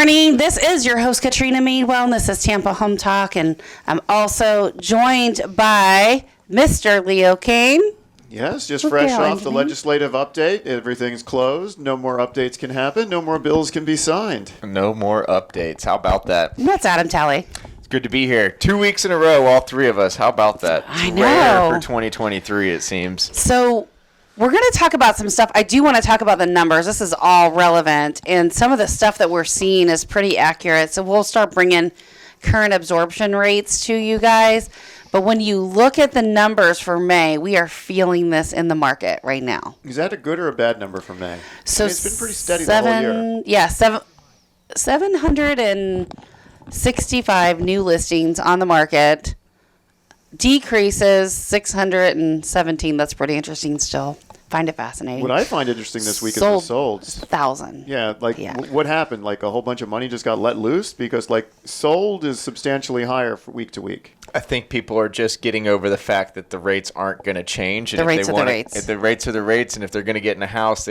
morning. This is your host, Katrina Meadwell, and this is Tampa Home Talk, and I'm also joined by Mr. Leo Kane. Yes, just fresh off the legislative update. Everything's closed. No more updates can happen. No more bills can be signed. No more updates. How about that? That's Adam Talley. It's good to be here. 2 weeks in a row, all three of us. How about that? I know. Rare for 2023, it seems. So we're going to talk about some stuff. I do want to talk about the numbers. This is all relevant, and some of the stuff that we're seeing is pretty accurate. So we'll start bringing current absorption rates to you guys. But when you look at the numbers for May, we are feeling this in the market right now. Is that a good or a bad number for May? So it's been pretty steady the whole year. Yeah, 765 new listings on the market. Decreases 617. That's pretty interesting still. Find it fascinating. What I find interesting this week is the solds. 1,000. Yeah, what happened? Like a whole bunch of money just got let loose? Because sold is substantially higher for week to week. I think people are just getting over the fact that the rates aren't going to change. The rates are the rates. If the rates are the rates, and if they're going to get in a house,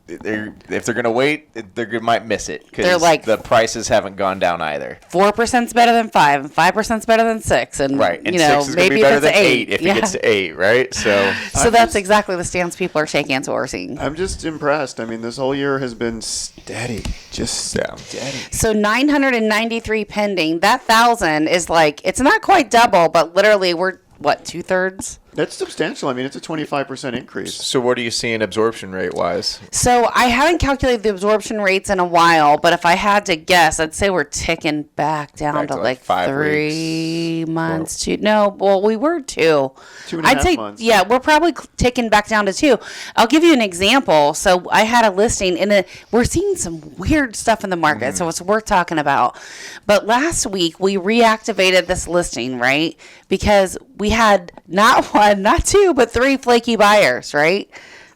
if they're going to wait, they might miss it because the prices haven't gone down either. 4%'s better than 5, and 5%'s better than 6, and right, and 6 is going to be better than 8 if it gets to 8, right? So that's exactly the stance people are taking. That's what we're seeing. I'm just impressed. I mean, this whole year has been steady, steady. So 993 pending. That 1,000 is it's not quite double, but literally we're 2/3. That's substantial. I mean, it's a 25% increase. So what are you seeing absorption rate-wise? So I haven't calculated the absorption rates in a while, but if I had to guess, I'd say we're ticking back down to 3 months. We were 2. 2.5 months. Yeah, we're probably ticking back down to 2. I'll give you an example. So I had a listing, and we're seeing some weird stuff in the market, so it's worth talking about. But last week, we reactivated this listing, right? Because we had not 1, not 2, but 3 flaky buyers, right?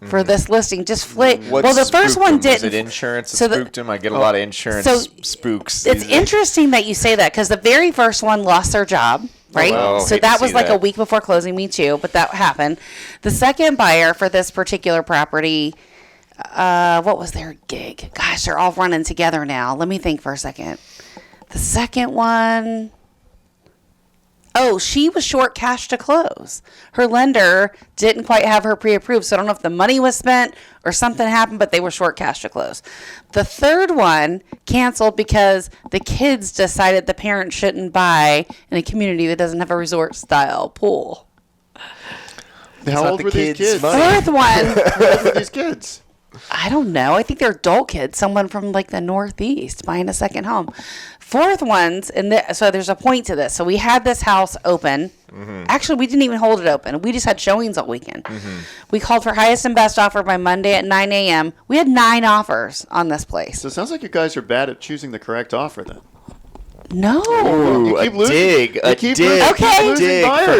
For this listing, just flake. Well, the first one didn't. Was it insurance that spooked them? I get a lot of insurance spooks. It's interesting that you say that because the very first one lost their job, right? So that was a week before closing, me too, but that happened. The second buyer for this particular property, what was their gig? Gosh, they're all running together now. Let me think for a second. The second one... she was short cash to close. Her lender didn't quite have her pre-approved, so I don't know if the money was spent or something happened, but they were short cash to close. The third one canceled because the kids decided the parent shouldn't buy in a community that doesn't have a resort-style pool. How old were these kids? Fourth one. How old were these kids? I don't know. I think they're adult kids. Someone from the Northeast buying a second home. Fourth ones, so there's a point to this. So we had this house open. Mm-hmm. Actually, we didn't even hold it open. We just had showings all weekend. Mm-hmm. We called for highest and best offer by Monday at 9 a.m. We had 9 offers on this place. So it sounds like you guys are bad at choosing the correct offer then. No. Ooh, a dig. Okay. From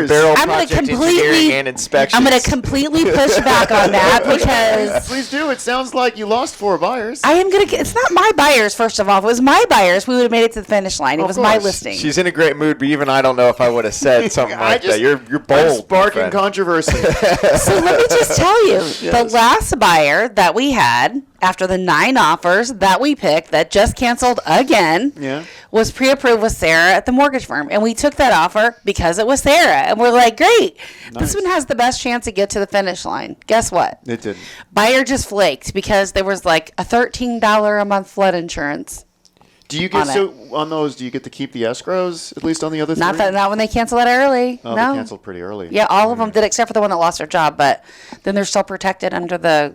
Beryl Project Engineering and Inspections. I'm going to completely push back on that because... Please do. It sounds like you lost 4 buyers. I am going to... It's not my buyers, first of all. If it was my buyers, we would have made it to the finish line. It was my listing. She's in a great mood, but even I don't know if I would have said something like that. You're bold. I'm sparking controversy. So let me just tell you, the last buyer that we had... after the 9 offers that we picked that just canceled again, was pre-approved with Sarah at the mortgage firm. And we took that offer because it was Sarah. And we're like, great. Nice. This one has the best chance to get to the finish line. Guess what? It didn't. Buyer just flaked because there was a $13 a month flood insurance. Do you get on those? Do you get to keep the escrows at least on the other 3? Not when they cancel it early. Oh, no. They canceled pretty early. Yeah, all of them did except for the one that lost their job. But then they're still protected under the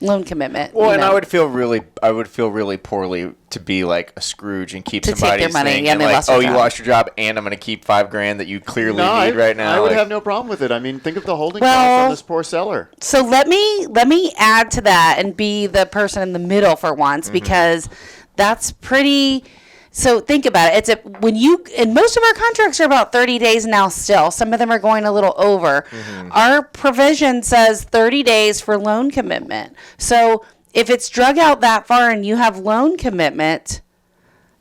loan commitment. Well, and I would feel really poorly to be like a Scrooge and keep somebody's thing and you lost your job and I'm going to keep $5,000 that you clearly need right now. I would have no problem with it. I mean, think of the holding costs on this poor seller. So let me add to that and be the person in the middle for once because that's pretty. So think about it. And most of our contracts are about 30 days now still. Some of them are going a little over. Mm-hmm. Our provision says 30 days for loan commitment. So if it's drug out that far and you have loan commitment,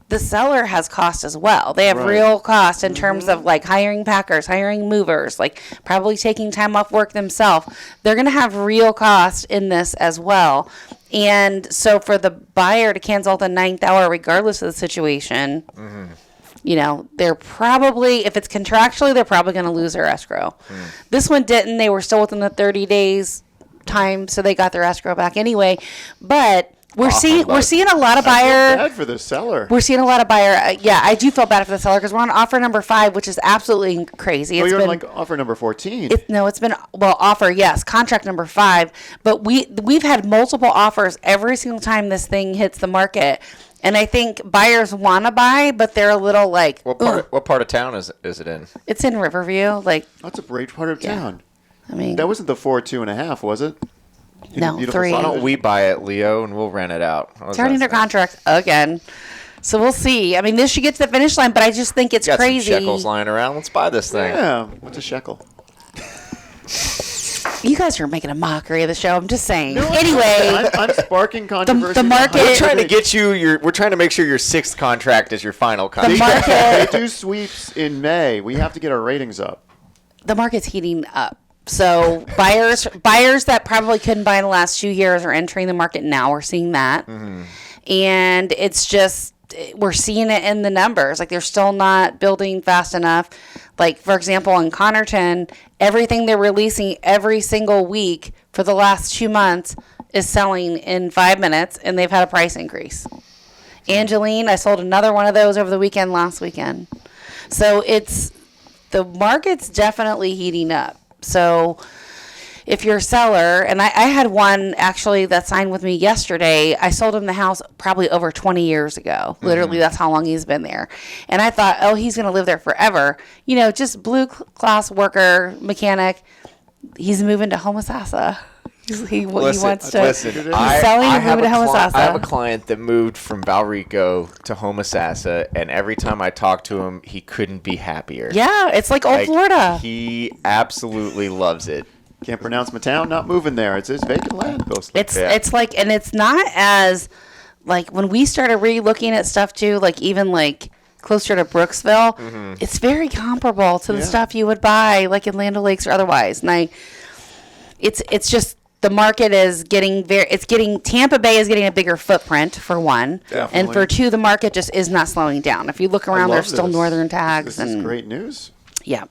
the seller has cost as well. They have real cost in terms of hiring packers, hiring movers, probably taking time off work themselves. They're going to have real cost in this as well. And so for the buyer to cancel the 9th hour, regardless of the situation, they're probably, if it's contractually, they're probably going to lose their escrow. This one didn't. They were still within the 30 days time, so they got their escrow back anyway. But we're seeing a lot of buyer. I feel bad for the seller. We're seeing a lot of buyer. I do feel bad for the seller because we're on offer number 5, which is absolutely crazy. You're on offer number 14. It's been offer, yes, contract number 5. But we've had multiple offers every single time this thing hits the market. And I think buyers want to buy, but they're a little like. What part of town is it in? It's in Riverview. That's a great part of town. I mean, that wasn't the 4 2.5, was it? No, 3. Why don't we buy it, Leo, and we'll rent it out? It's already under contract again. So we'll see. I mean, this should get to the finish line, but I just think it's crazy. Some shekels lying around. Let's buy this thing. Yeah. What's a shekel? You guys are making a mockery of the show. I'm just saying. No, anyway, I'm sparking controversy. The market. We're trying to get you. We're trying to make sure your 6th contract is your final contract. The market. They do sweeps in May. We have to get our ratings up. The market's heating up. So buyers that probably couldn't buy in the last 2 years are entering the market now. We're seeing that, and it's just we're seeing it in the numbers. Like they're still not building fast enough. Like for example, in Connerton, everything they're releasing every single week for the last 2 months is selling in 5 minutes, and they've had a price increase. Angeline, I sold another one of those over the weekend last weekend. So the market's definitely heating up. So if you're a seller, and I had one actually that signed with me yesterday. I sold him the house probably over 20 years ago. Literally, that's how long he's been there. And I thought, he's going to live there forever. Just blue class worker, mechanic. He's moving to Homosassa. He wants to. He's selling and moving to Homosassa. I have a client that moved from Valrico to Homosassa, and every time I talk to him, he couldn't be happier. Yeah, it's like old Florida. He absolutely loves it. Can't pronounce my town. Not moving there. It's vacant land. It's like, and it's not as like when we started re-looking at stuff too. Like even like closer to Brooksville, it's very comparable to the stuff you would buy like in Land O'Lakes or otherwise. And it's just. The market is Tampa Bay is getting a bigger footprint for one. Definitely. And for 2, the market just is not slowing down. If you look around, there's still northern tags. This is great news. Yeah.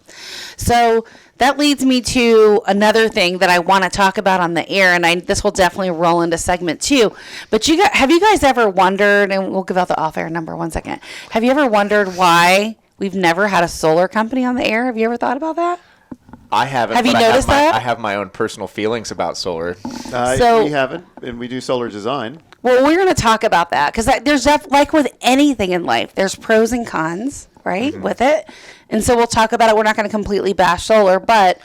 So that leads me to another thing that I want to talk about on the air, and this will definitely roll into segment 2. But have you guys ever wondered, and we'll give out the off-air number 1 second. Have you ever wondered why we've never had a solar company on the air? Have you ever thought about that? I haven't. Have you noticed that? I have my own personal feelings about solar. We haven't, and we do solar design. Well, we're going to talk about that because there's like with anything in life, there's pros and cons, right, with it. And so we'll talk about it. We're not going to completely bash solar, but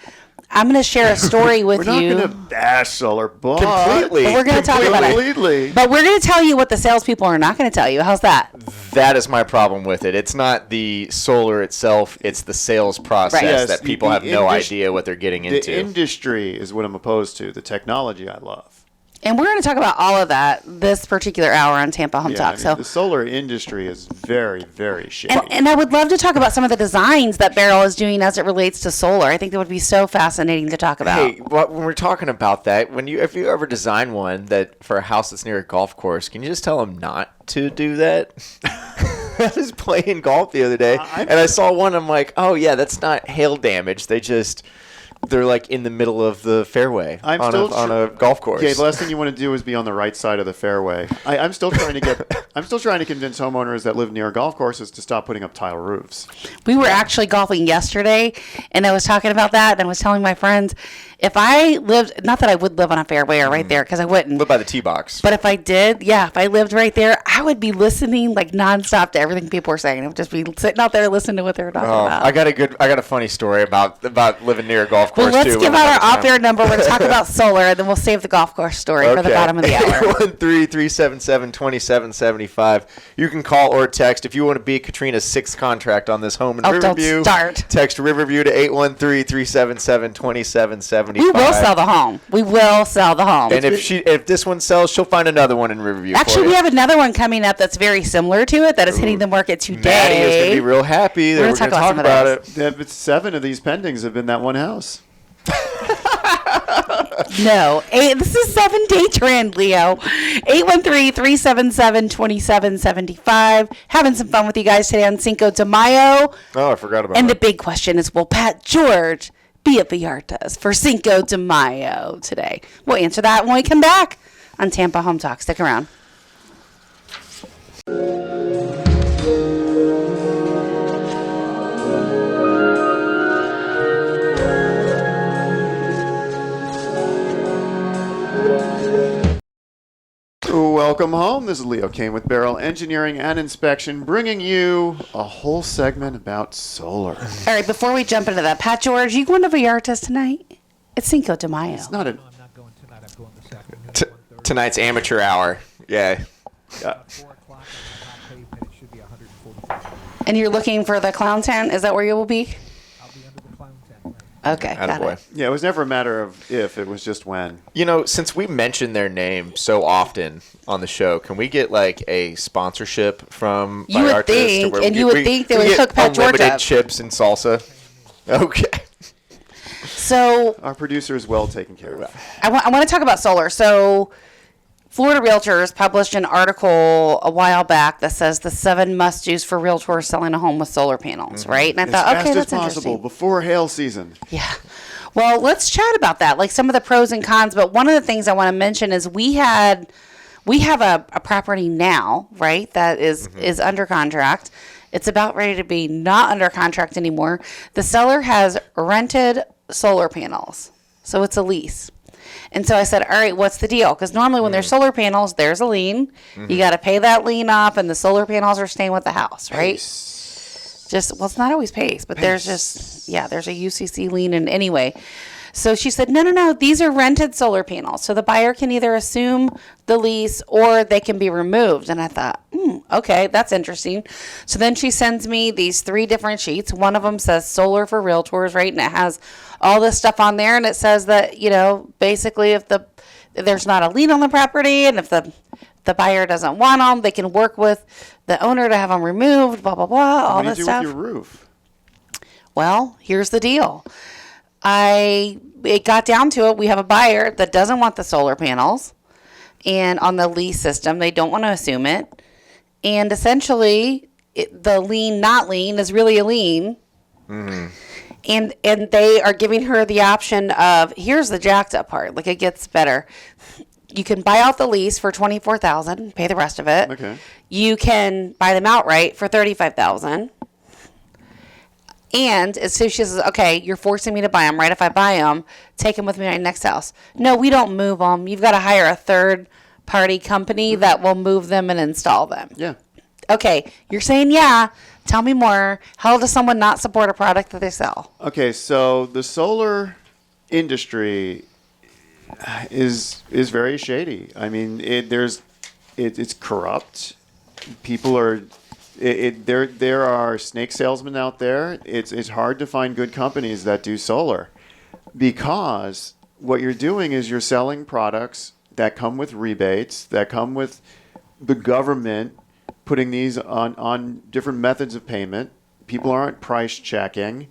I'm going to share a story with you. We're not going to bash solar, but completely. But we're going to talk about it. But we're going to tell you what the salespeople are not going to tell you. How's that? That is my problem with it. It's not the solar itself. It's the sales process that people have no idea what they're getting into. The industry is what I'm opposed to. The technology I love. And we're going to talk about all of that this particular hour on Tampa Home Talk. So the solar industry is very, very shady. And I would love to talk about some of the designs that Beryl is doing as it relates to solar. I think that would be so fascinating to talk about. Hey, when we're talking about that, if you ever design one that for a house that's near a golf course, can you just tell them not to do that? I was playing golf the other day, and I saw one. I'm like, oh yeah, that's not hail damage. They're like in the middle of the fairway on a golf course. Okay, the last thing you want to do is be on the right side of the fairway. I'm still trying to convince homeowners that live near golf courses to stop putting up tile roofs. We were actually golfing yesterday, and I was talking about that, and I was telling my friends, if I lived, not that I would live on a fairway or right there, because I wouldn't. Live by the tee box. But if I did, if I lived right there, I would be listening like nonstop to everything people were saying. I would just be sitting out there listening to what they were talking about. I got a funny story about living near a golf course. Well, let's give out our off-air number. We're going to talk about solar, and then we'll save the golf course story for the bottom of the hour. 813-377-2775. You can call or text if you want to be Katrina's 6th contract on this home in Riverview. Don't start. Text Riverview to 813-377-2775. We will sell the home. And if this one sells, she'll find another one in Riverview. Actually, we have another one coming up that's very similar to it that is hitting the market today. Maddie is going to be real happy that we're going to talk about it. Yeah, but 7 of these pendings have been that one house. No. This is 7-day trend, Leo. 813-377-2775. Having some fun with you guys today on Cinco de Mayo. Oh, I forgot about And that. the big question is, will Pat George be at Vallarta's for Cinco de Mayo today? We'll answer that when we come back on Tampa Home Talk. Stick around. Welcome home. This is Leo Kane with Beryl Engineering and Inspection, bringing you a whole segment about solar. All right, before we jump into that, Pat George, you going to Vallarta's tonight? It's Cinco de Mayo. It's not a... No, I'm not going tonight. I'm going this afternoon. Tonight's amateur hour. Yeah. At 4 o'clock on the hot pavement, it should be 145. And you're looking for the clown tent? Is that where you will be? I'll be under the clown tent. Okay, got Attaboy. it. Yeah, it was never a matter of if, it was just when. You know, since we mention their name so often on the show, can we get like a sponsorship from You would Vallarta's to think, where and we- you would we- think they we would get hook Pat George unlimited up. chips and salsa? Okay. So Our producer is well taken care of. I want to talk about solar. So Florida Realtors published an article a while back that says the 7 must-dos for realtors selling a home with solar panels, right? And I As thought, fast okay, as that's possible interesting. before hail season. Yeah. Well, let's chat about that, like some of the pros and cons. But one of the things I want to mention is we have a property now, right, that is under contract. It's about ready to be not under contract anymore. The seller has rented solar panels, so it's a lease. And so I said, all right, what's the deal? Because normally when there's solar panels, there's a lien. You got to pay that lien off, and the solar panels are staying with the house, right? Well, it's not always PACE, but there's there's a UCC lien. And anyway, so she said, no, these are rented solar panels. So the buyer can either assume the lease or they can be removed. And I thought, okay, that's interesting. So then she sends me these 3 different sheets. One of them says solar for realtors, right? And it has all this stuff on there. And it says that, basically if there's not a lien on the property and if the buyer doesn't want them, they can work with the owner to have them removed, blah, blah, blah, all What do this you do stuff. with your roof? Well, here's the deal. It got down to it. We have a buyer that doesn't want the solar panels, and on the lease system, they don't want to assume it. And essentially, the lien, not lien, is really a lien. And they are giving her the option of, here's the jacked up part. Like, it gets better. You can buy out the lease for $24,000, pay the rest of it. Okay. You can buy them outright for $35,000. And so she says, okay, you're forcing me to buy them, right? If I buy them, take them with me to my next house. No, we don't move them. You've got to hire a third-party company that will move them and install them. Yeah. Okay, you're saying yeah. Tell me more. How does someone not support a product that they sell? Okay, so the solar industry is very shady. I mean, it's corrupt. People are there are snake salesmen out there. It's hard to find good companies that do solar because what you're doing is you're selling products that come with rebates, that come with the government putting these on different methods of payment. People aren't price checking.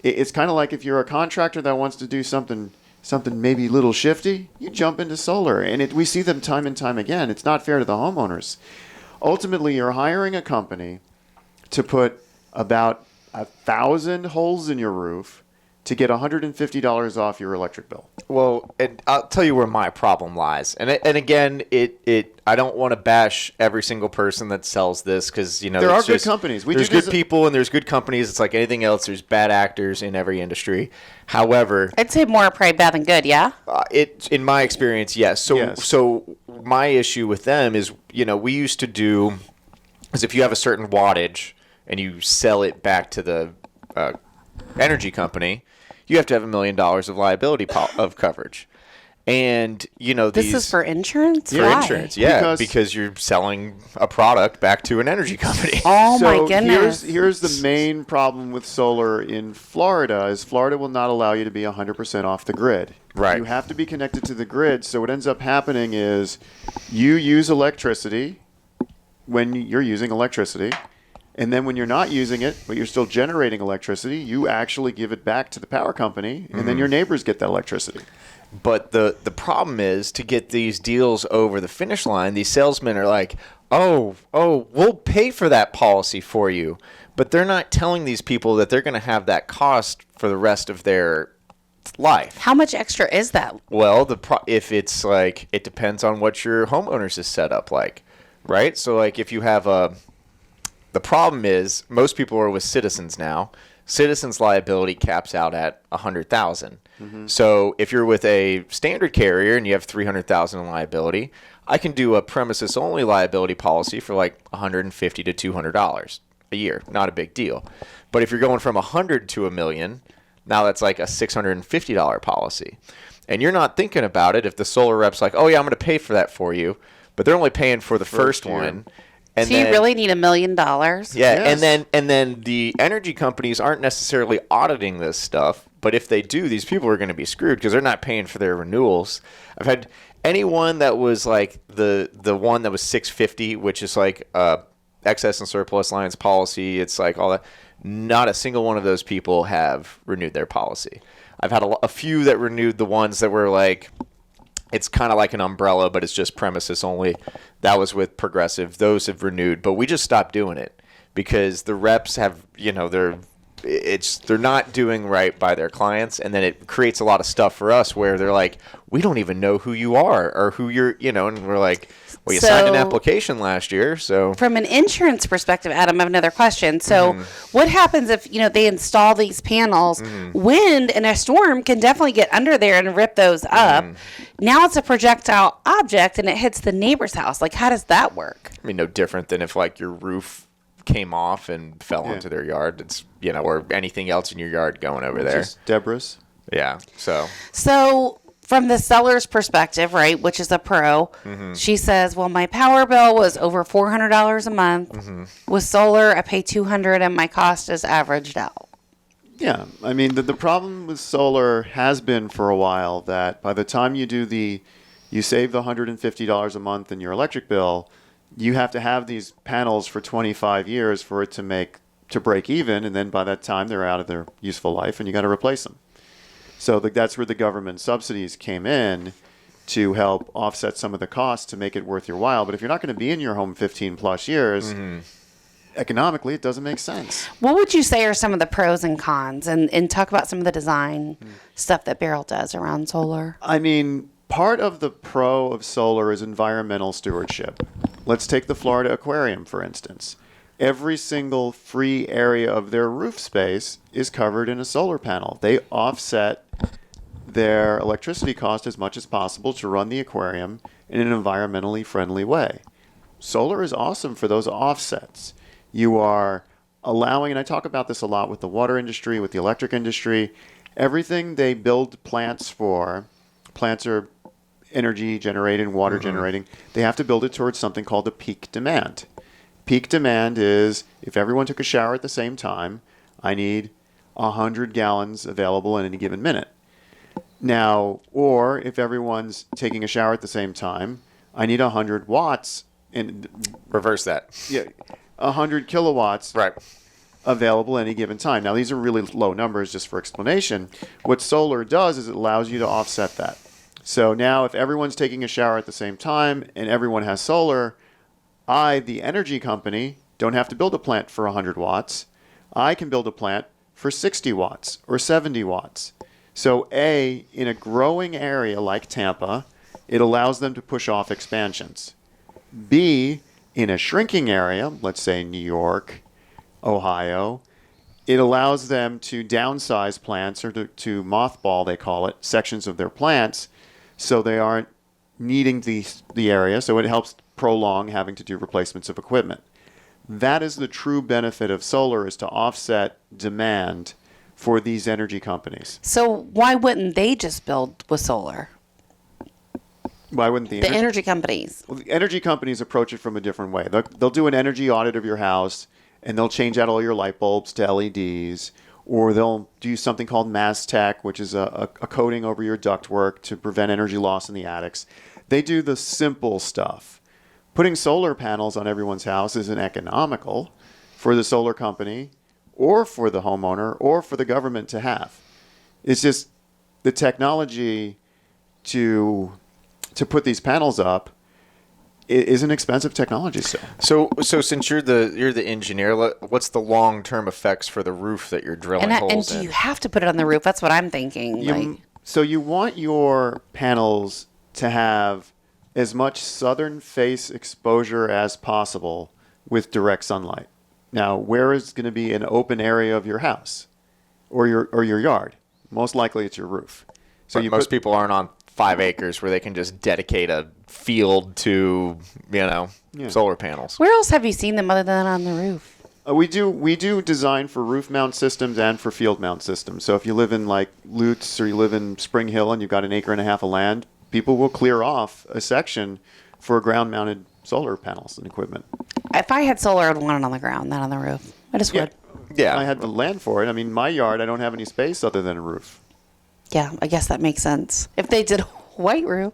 It's kind of like if you're a contractor that wants to do something maybe a little shifty, you jump into solar. And we see them time and time again. It's not fair to the homeowners. Ultimately, you're hiring a company to put about 1,000 holes in your roof to get $150 off your electric bill. Well, and I'll tell you where my problem lies. And again, I don't want to bash every single person that sells this because, there are good companies. There's good people and there's good companies. It's like anything else. There's bad actors in every industry. However, I'd say more probably bad than good, yeah? in my experience, yes. So my issue with them is, we used to do is if you have a certain wattage and you sell it back to the energy company, you have to have $1 million of liability of coverage. And, This is for insurance? for Why? insurance, yeah, because you're selling a product back to an energy company. Oh, So my goodness. Here's the main problem with solar in Florida is Florida will not allow you to be 100% off the grid. Right. You have to be connected to the grid. So what ends up happening is you use electricity when you're using electricity. And then when you're not using it, but you're still generating electricity, you actually give it back to the power company, and then your neighbors get that electricity. But the problem is, to get these deals over the finish line, these salesmen are like, oh, we'll pay for that policy for you. But they're not telling these people that they're going to have that cost for the rest of their life. How much extra is that? Well, if it's like, it depends on what your homeowners is set up like, right? So like if you have the problem is most people are with Citizens now. Citizens liability caps out at $100,000. So if you're with a standard carrier and you have $300,000 in liability, I can do a premises only liability policy for like $150 to $200 a year. Not a big deal. But if you're going from $100 to $1 million, now that's like a $650 policy. And you're not thinking about it if the solar rep's like, oh yeah, I'm going to pay for that for you, but they're only paying for the first year. one. And So you really need $1 million? Yeah, Yes. and then the energy companies aren't necessarily auditing this stuff, but if they do, these people are going to be screwed because they're not paying for their renewals. I've had anyone that was like the one that was 650, which is like excess and surplus lines policy. It's like all that. Not a single one of those people have renewed their policy. I've had a few that renewed the ones that were like, it's kind of like an umbrella, but it's just premises only. That was with Progressive. Those have renewed, but we just stopped doing it because the reps have, they're not doing right by their clients, and then it creates a lot of stuff for us where they're like, we don't even know who you are or who you're, and we're like, well, you signed an application last year, so. From an insurance perspective, Adam, I have another question. So what happens if, they install these panels? Wind and a storm can definitely get under there and rip those up. Now it's a projectile object and it hits the neighbor's house. Like, how does that work? I mean, no different than if like your roof came off and fell onto their yard. It's, or anything else in your yard going over there. Just Deborah's. Yeah, so. From the seller's perspective, right, which is a pro, she says, well, my power bill was over $400 a month. With solar, I pay $200 and my cost is averaged out. Yeah, I mean, the problem with solar has been for a while that by the time you save the $150 a month in your electric bill, you have to have these panels for 25 years for it to break even, and then by that time they're out of their useful life and you got to replace them. So that's where the government subsidies came in to help offset some of the costs to make it worth your while. But if you're not going to be in your home 15 plus years, economically, it doesn't make sense. What would you say are some of the pros and cons? And talk about some of the design stuff that Beryl does around solar. I mean, part of the pro of solar is environmental stewardship. Let's take the Florida Aquarium, for instance. Every single free area of their roof space is covered in a solar panel. They offset their electricity cost as much as possible to run the aquarium in an environmentally friendly way. Solar is awesome for those offsets. You are allowing, and I talk about this a lot with the water industry, with the electric industry, everything they build plants for, plants are energy generating, water generating, they have to build it towards something called a peak demand. Peak demand is if everyone took a shower at the same time, I need 100 gallons available in any given minute. Now, or if everyone's taking a shower at the same time, I need 100 watts. And reverse that. Yeah, 100 kilowatts available at any given time. Now, these are really low numbers just for explanation. What solar does is it allows you to offset that. So now if everyone's taking a shower at the same time and everyone has solar, I, the energy company, don't have to build a plant for 100 watts. I can build a plant for 60 watts or 70 watts. So A, in a growing area like Tampa, it allows them to push off expansions. B, in a shrinking area, let's say New York, Ohio, it allows them to downsize plants or to mothball, they call it, sections of their plants so they aren't needing the area. So it helps prolong having to do replacements of equipment. That is the true benefit of solar, is to offset demand for these energy companies. So why wouldn't they just build with solar? Why wouldn't the energy companies? Well, the energy companies approach it from a different way. They'll do an energy audit of your house, and they'll change out all your light bulbs to LEDs, or they'll do something called Mass Tech, which is a coating over your ductwork to prevent energy loss in the attics. They do the simple stuff. Putting solar panels on everyone's house isn't economical for the solar company or for the homeowner or for the government to have. It's just the technology to put these panels up is an expensive technology still. So since you're the engineer, what's the long-term effects for the roof that you're drilling holes And do in? you have to put it on the roof? That's what I'm thinking. So you want your panels to have as much southern face exposure as possible with direct sunlight. Now, where is going to be an open area of your house or your yard? Most likely it's your roof. So Most people aren't on 5 acres where they can just dedicate a field to, solar panels. Where else have you seen them other than on the roof? We do design for roof mount systems and for field mount systems. So if you live in like Lutz or you live in Spring Hill and you've got 1.5 acres of land, people will clear off a section for ground mounted solar panels and equipment. If I had solar, I'd want it on the ground, not on the roof. I just would. Yeah. I had the land for it. I mean, my yard, I don't have any space other than a roof. Yeah, I guess that makes sense. If they did a white roof.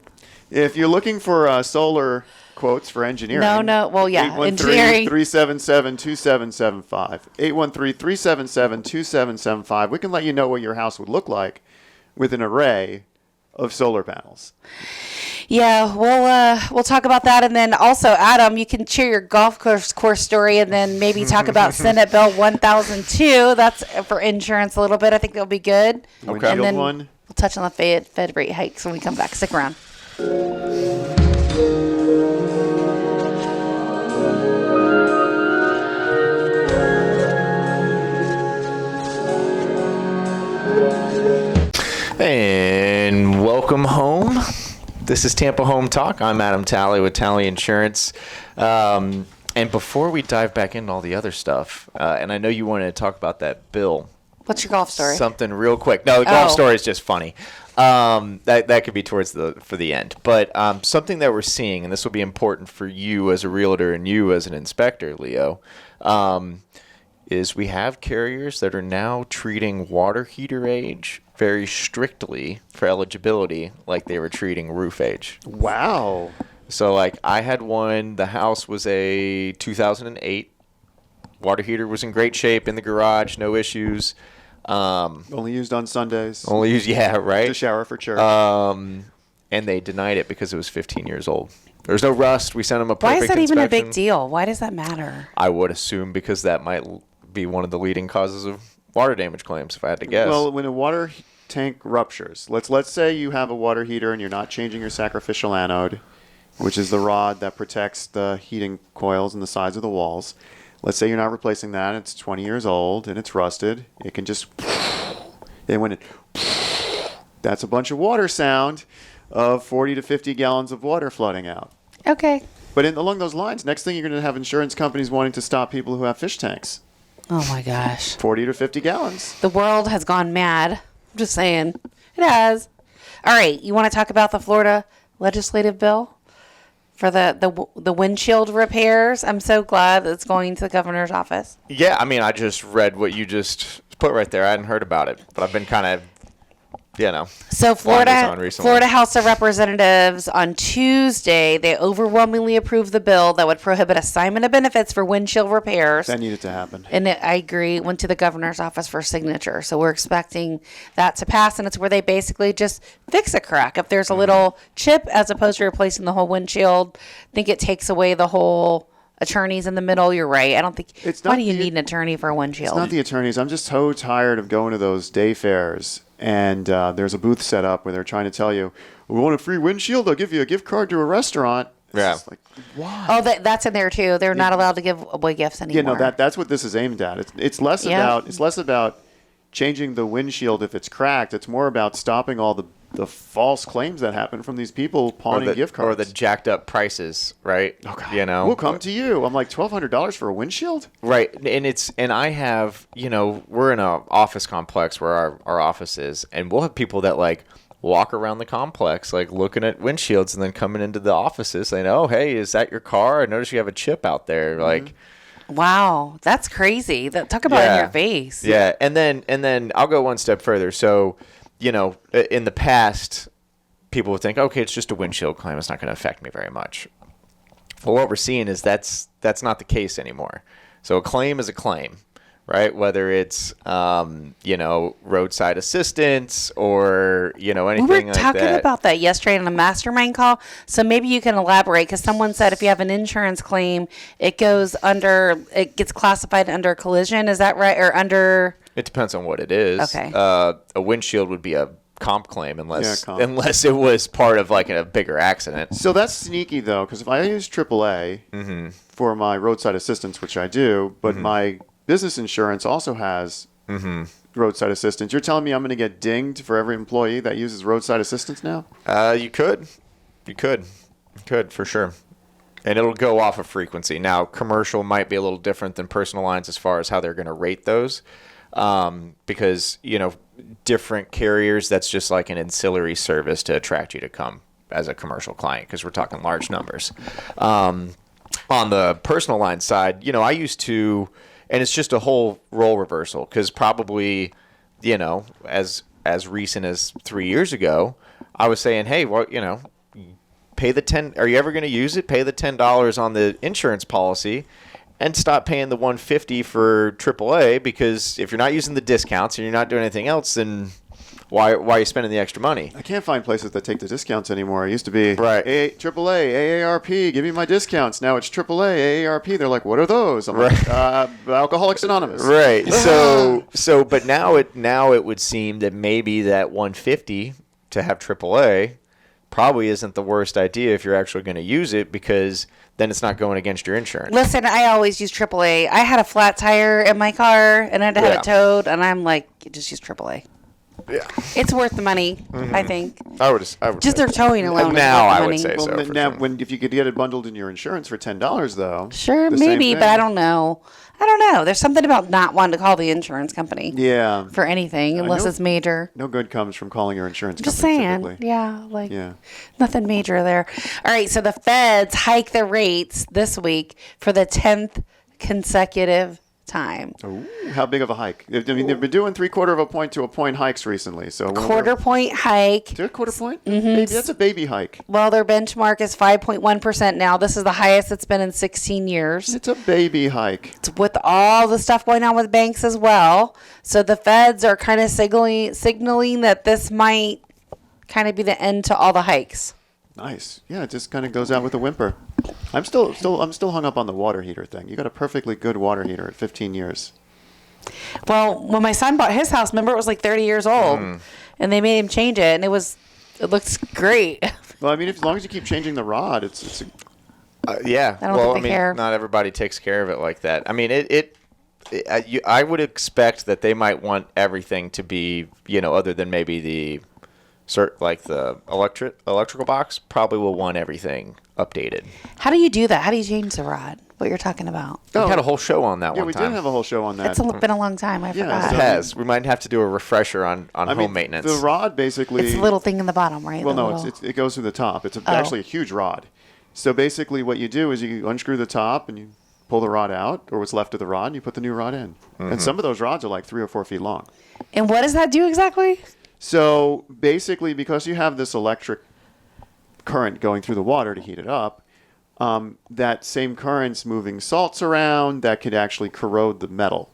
If you're looking for solar quotes for engineering. No. Well, yeah, engineering. 813-377-2775. 813-377-2775. We can let you know what your house would look like with an array of solar panels. Yeah, we'll talk about that, and then also, Adam, you can share your golf course story, and then maybe talk about Senate Bill 1002. That's for insurance a little bit. I think that'll be good. Okay. And then one. we'll touch on the Fed rate hikes when we come back. Stick around. And welcome home. This is Tampa Home Talk. I'm Adam Talley with Talley Insurance. And before we dive back into all the other stuff, and I know you wanted to talk about that bill. What's your golf story? Something real quick. No, the golf story is just funny. That could be towards for the end. But something that we're seeing, and this will be important for you as a realtor and you as an inspector, Leo, is we have carriers that are now treating water heater age very strictly for eligibility like they were treating roof age. Wow. So, like, I had one. The house was a 2008. Water heater was in great shape in the garage, no issues. Only used on Sundays. Right? To shower for church. And they denied it because it was 15 years old. There's no rust. We sent them a perfect Why is that even a big inspection. deal? Why does that matter? I would assume because that might be one of the leading causes of water damage claims, if I had to guess. Well, when a water tank ruptures, let's say you have a water heater and you're not changing your sacrificial anode, which is the rod that protects the heating coils and the sides of the walls. Let's say you're not replacing that. It's 20 years old and it's rusted. It can just, and when it, that's a bunch of water sound of 40 to 50 gallons of water flooding out. Okay. But along those lines, next thing you're going to have insurance companies wanting to stop people who have fish tanks. Oh, my gosh. 40 to 50 gallons. The world has gone mad. I'm just saying. It has. All right. You want to talk about the Florida legislative bill for the windshield repairs? I'm so glad that it's going to the governor's office. Yeah, I mean, I just read what you just put right there. I hadn't heard about it, but I've been kind of, So recently. Florida House of Representatives on Tuesday, they overwhelmingly approved the bill that would prohibit assignment of benefits for windshield repairs. That needed to happen. And I agree, went to the governor's office for signature. So we're expecting that to pass, and it's where they basically just fix a crack. If there's a little chip, as opposed to replacing the whole windshield, I think it takes away the whole attorneys in the middle. You're right. I don't think. Why do you need an attorney for a windshield? It's not the attorneys. I'm just so tired of going to those day fairs. And there's a booth set up where they're trying to tell you, we want a free windshield, I'll give you a gift card to a restaurant. Yeah. It's like, why? Oh, that's in there too. They're not allowed to give away gifts anymore. Yeah, no, that's what this is aimed at. It's less about changing the windshield if it's cracked. It's more about stopping all the false claims that happen from these people pawning gift cards. Or the jacked up prices, right? Oh, God. We'll come to you. I'm like, $1,200 for a windshield? Right. And I have, we're in an office complex where our office is, and we'll have people that like walk around the complex, like looking at windshields and then coming into the offices saying, oh, hey, is that your car? I noticed you have a chip out there. Mm-hmm. Like, wow, that's crazy. Talk about in your face. Yeah. And then I'll go one step further. So, in the past, people would think, okay, it's just a windshield claim. It's not going to affect me very much. Well, what we're seeing is that's not the case anymore. So a claim is a claim, right? Whether it's, roadside assistance or, anything We were like talking that. about that yesterday on a mastermind call. So maybe you can elaborate, because someone said if you have an insurance claim, it gets classified under collision. Is that right? Or under? It depends on what it is. Okay. A windshield would be a comp claim unless comp. unless it was part of like a bigger accident. So that's sneaky though, because if I use AAA for my roadside assistance, which I do, but my business insurance also has roadside assistance, you're telling me I'm going to get dinged for every employee that uses roadside assistance now? You could for sure. And it'll go off of frequency. Now, commercial might be a little different than personal lines as far as how they're going to rate those. Because, different carriers, that's just like an ancillary service to attract you to come as a commercial client, because we're talking large numbers. On the personal line side, I used to, and it's just a whole role reversal, because probably, as recent as 3 years ago, I was saying, hey, well, pay the $10. Are you ever going to use it? Pay the $10 on the insurance policy, and stop paying the $150 for AAA, because if you're not using the discounts and you're not doing anything else, then why are you spending the extra money? I can't find places that take the discounts anymore. It used to be Right. AAA, AARP, give me my discounts. Now it's AAA, AARP. They're like, what are those? I'm like, Alcoholics Anonymous. Right. But now it would seem that maybe that $150 to have AAA probably isn't the worst idea if you're actually going to use it, because then it's not going against your insurance. Listen, I always use AAA. I had a flat tire in my car and I had to have it towed, and I'm like, just use AAA. Yeah. It's worth the money, I think. I would Just say their towing alone. now is worth I the would money. say so. Well, for now, sure. if you could get it bundled in your insurance for $10, though. Sure, the same maybe, but thing. I don't know. There's something about not wanting to call the insurance company Yeah. for anything unless know- it's major. No good comes from calling your insurance Just company. saying. Typically. Yeah, nothing major there. All right, so the feds hike the rates this week for the 10th consecutive time. Ooh, how big of a hike? I mean, they've been doing 3/4 of a point to a point hikes recently. So Quarter point hike. To a quarter point? Maybe that's a baby hike. Well, their benchmark is 5.1% now. This is the highest it's been in 16 years. It's a baby hike. It's with all the stuff going on with banks as well. So the feds are kind of signaling that this might kind of be the end to all the hikes. Nice. Yeah, it just kind of goes out with a whimper. I'm still hung up on the water heater thing. You got a perfectly good water heater at 15 years. Well, when my son bought his house, remember it was like 30 years old, and they made him change it, and it looks great. Well, I mean, as long as you keep changing the rod, it's Yeah. I don't think they care. Not everybody takes care of it like that. I mean, I would expect that they might want everything to be, other than maybe the electrical box, probably will want everything updated. How do you do that? How do you change the rod? What you're talking about? We had a whole show on that yeah, one we time. did have a whole show on that. It's been a long time. I forgot. It so- has. We might have to do a refresher on home maintenance. The rod basically. It's a little thing in the bottom, right? Well, The no, little- it goes through the top. It's actually a huge rod. So basically, what you do is you unscrew the top and you pull the rod out, or what's left of the rod, and you put the new rod in. And some of those rods are like 3 or 4 feet long. And what does that do exactly? So basically, because you have this electric current going through the water to heat it up, that same current's moving salts around that could actually corrode the metal.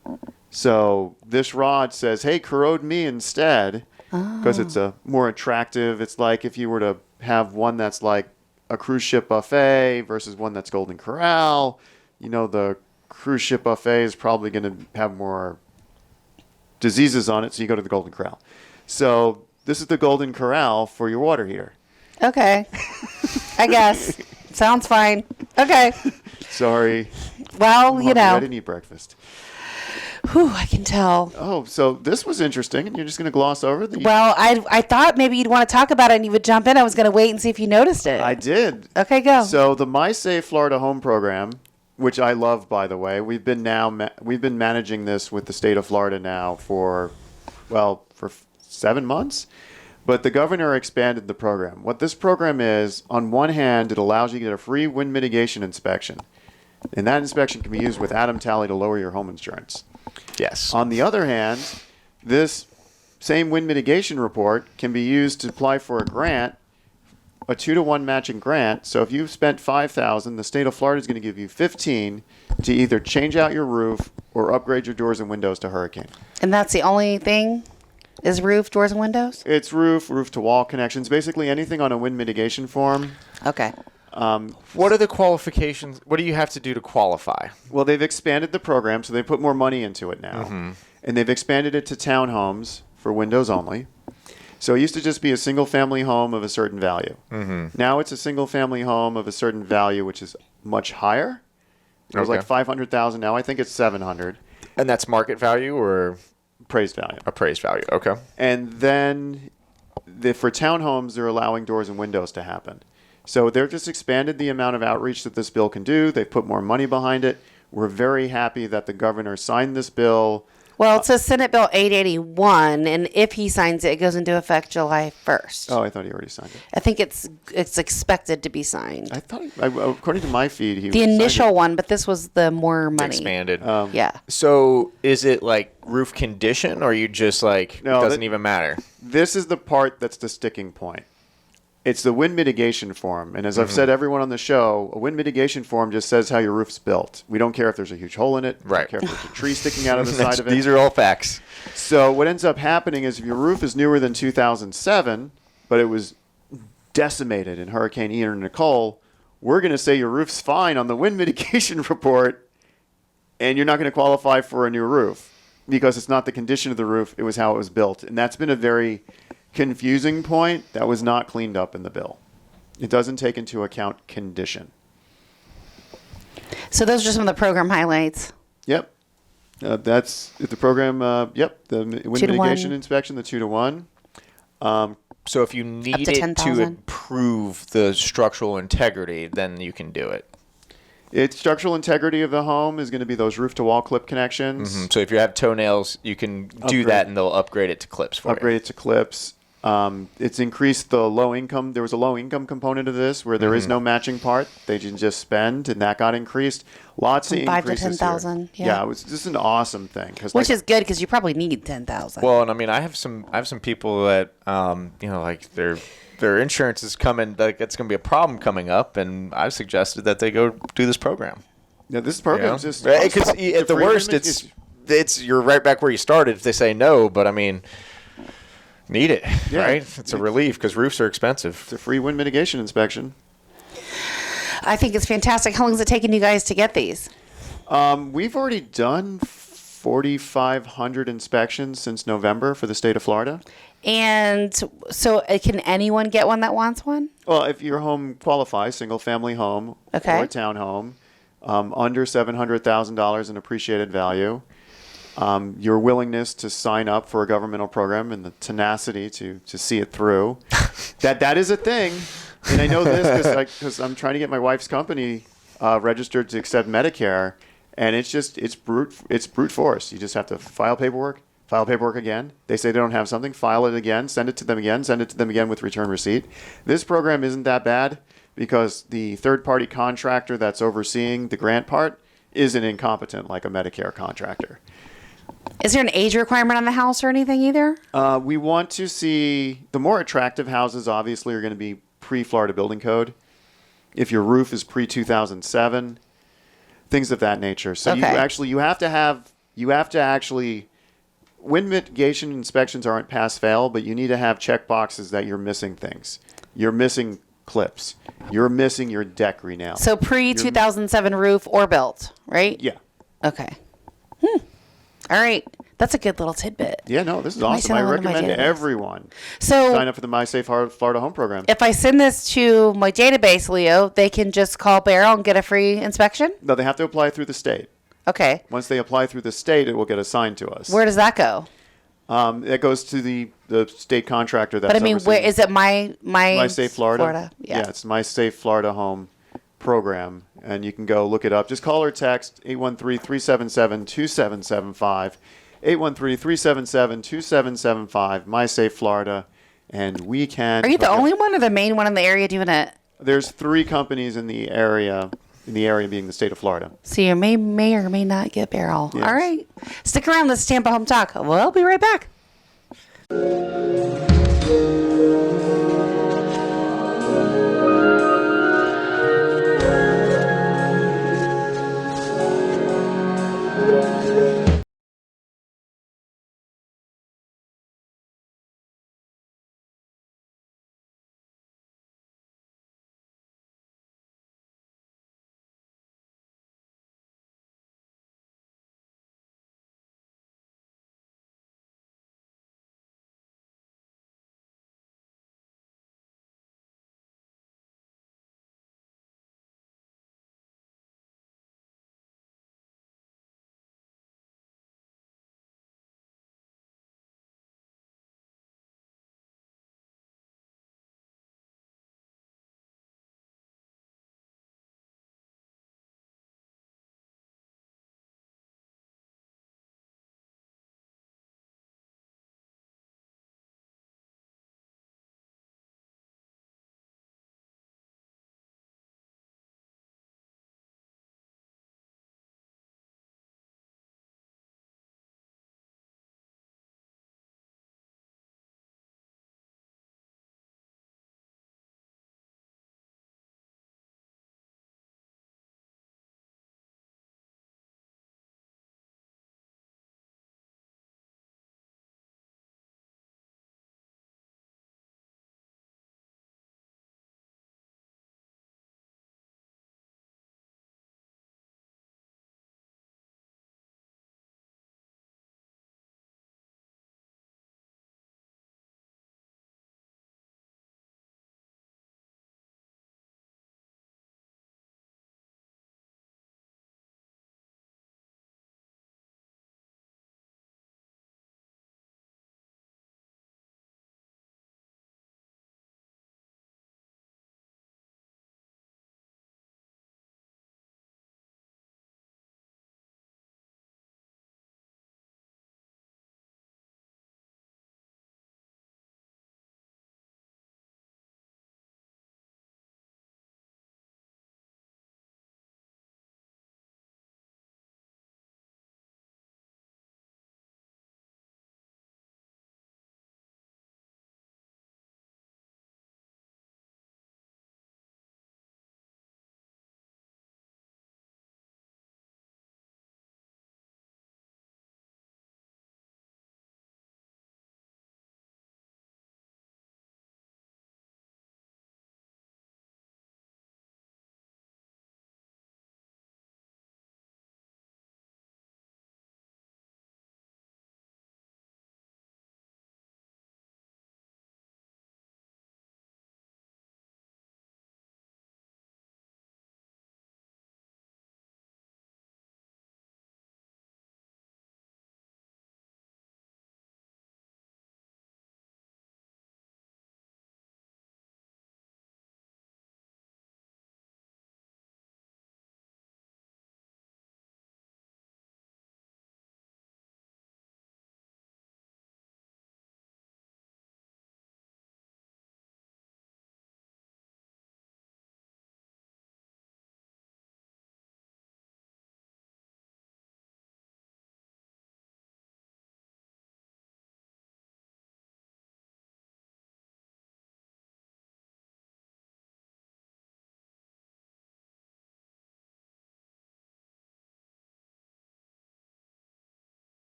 So this rod says, hey, corrode me instead, because it's a more attractive. It's like if you were to have one that's like a cruise ship buffet versus one that's Golden Corral. The cruise ship buffet is probably going to have more diseases on it, so you go to the Golden Corral. So this is the Golden Corral for your water heater. Okay. I guess. Sounds fine. Okay. Sorry. Well, Mommy, I didn't eat breakfast. Whew, I can tell. Oh, so this was interesting, and you're just going to gloss over the... Well, I thought maybe you'd want to talk about it and you would jump in. I was going to wait and see if you noticed it. I did. Okay, go. So the My Safe Florida Home Program, which I love, by the way, we've been managing this with the state of Florida now for 7 months. But the governor expanded the program. What this program is, on one hand, it allows you to get a free wind mitigation inspection. And that inspection can be used with Atom Tally to lower your home insurance. Yes. On the other hand, this same wind mitigation report can be used to apply for a grant a 2-to-1 matching grant. So if you've spent $5,000, the state of Florida is going to give you $15,000 to either change out your roof or upgrade your doors and windows to hurricane. And that's the only thing? Is roof, doors, and windows? It's roof to wall connections, basically anything on a wind mitigation form. Okay. What are the qualifications? What do you have to do to qualify? Well, they've expanded the program, so they put more money into it now. And they've expanded it to townhomes for windows only. So it used to just be a single-family home of a certain value. Now it's a single-family home of a certain value, which is much higher. It was like $500,000. Now I think it's $700,000. And that's market value or Appraised value. appraised value? Okay. And then for townhomes, they're allowing doors and windows to happen. So they've just expanded the amount of outreach that this bill can do. They've put more money behind it. We're very happy that the governor signed this bill. Well, it says Senate Bill 881, and if he signs it, it goes into effect July 1st. Oh, I thought he already signed it. I think it's expected to be signed. I thought, according to my feed, he The signed initial it. one, but this was the more money. Expanded. Yeah. So is it like roof condition, or you just like No, it doesn't that- even matter? This is the part that's the sticking point. It's the wind mitigation form. And as I've said everyone on the show, a wind mitigation form just says how your roof's built. We don't care if there's a huge hole in it. We Right. don't care if there's a tree sticking out of the side of it. These are all facts. So what ends up happening is if your roof is newer than 2007, but it was decimated in Hurricane Ian or Nicole, we're going to say your roof's fine on the wind mitigation report, and you're not going to qualify for a new roof because it's not the condition of the roof, it was how it was built. And that's been a very confusing point that was not cleaned up in the bill. It doesn't take into account condition. So those are some of the program highlights. Yep. That's the program. Yep. The wind 2 to mitigation 1. inspection, the 2-to-1. So if you need to it to 10,000. improve the structural integrity, then you can do it. Its structural integrity of the home is going to be those roof-to-wall clip connections. So if you have toenails, you can do Upgrade. that, and they'll upgrade it to clips for Upgrade it to clips. It's increased the low income. There was a low income component of this where there is no matching part. They can just spend, and that got increased. Lots of From 5 to increases here. 10,000, yeah. It was just an awesome thing. Which is good because you probably need 10,000. Well, and I mean, I have some people that like their insurance is coming, like it's going to be a problem coming up, and I've suggested that they go do this program. Yeah, this program is just Because awesome. at the free worst, limit it's you're right back where you started if they say no. But I mean, need it, Yeah. right? It's a relief because roofs are expensive. it's a free wind mitigation inspection. I think it's fantastic. How long has it taken you guys to get these? We've already done 4,500 inspections since November for the state of Florida. And so can anyone get one that wants one? Well, if your home qualifies, single-family home Okay. or a townhome, under $700,000 in appreciated value, your willingness to sign up for a governmental program and the tenacity to see it through, that is a thing. And I know this because I'm trying to get my wife's company registered to accept Medicare, and it's brute force. You just have to file paperwork again. They say they don't have something, file it again, send it to them again with return receipt. This program isn't that bad because the third-party contractor that's overseeing the grant part isn't incompetent like a Medicare contractor. Is there an age requirement on the house or anything either? We want to see the more attractive houses obviously are going to be pre-Florida Building Code. If your roof is pre-2007, things of that nature. So Okay. you have to actually wind mitigation inspections aren't pass fail, but you need to have check boxes that you're missing things. You're missing clips. You're missing your deck renail. So pre-2007 roof or built, right? Yeah. Okay. All right. That's a good little tidbit. Yeah, no, this is Might awesome. send I that one to my recommend database. everyone So sign up for the My Safe Florida Home Program. if I send this to my database, Leo, they can just call Beryl and get a free inspection? No, they have to apply through the state. Okay. Once they apply through the state, it will get assigned to us. Where does that go? It goes to the state contractor. That's But I mean, where overseeing is it? My Safe Florida? Yeah. It's My Safe Florida Home Program, and you can go look it up. Just call or text 813-377-2775, 813-377-2775, My Safe Florida, and we can. Are you the only one or the main one in the area doing it? There's 3 companies in the area. In the area being the state of Florida. So you may or may not get Beryl. Yes. All right. Stick around. This is Tampa Home Talk. We'll be right back.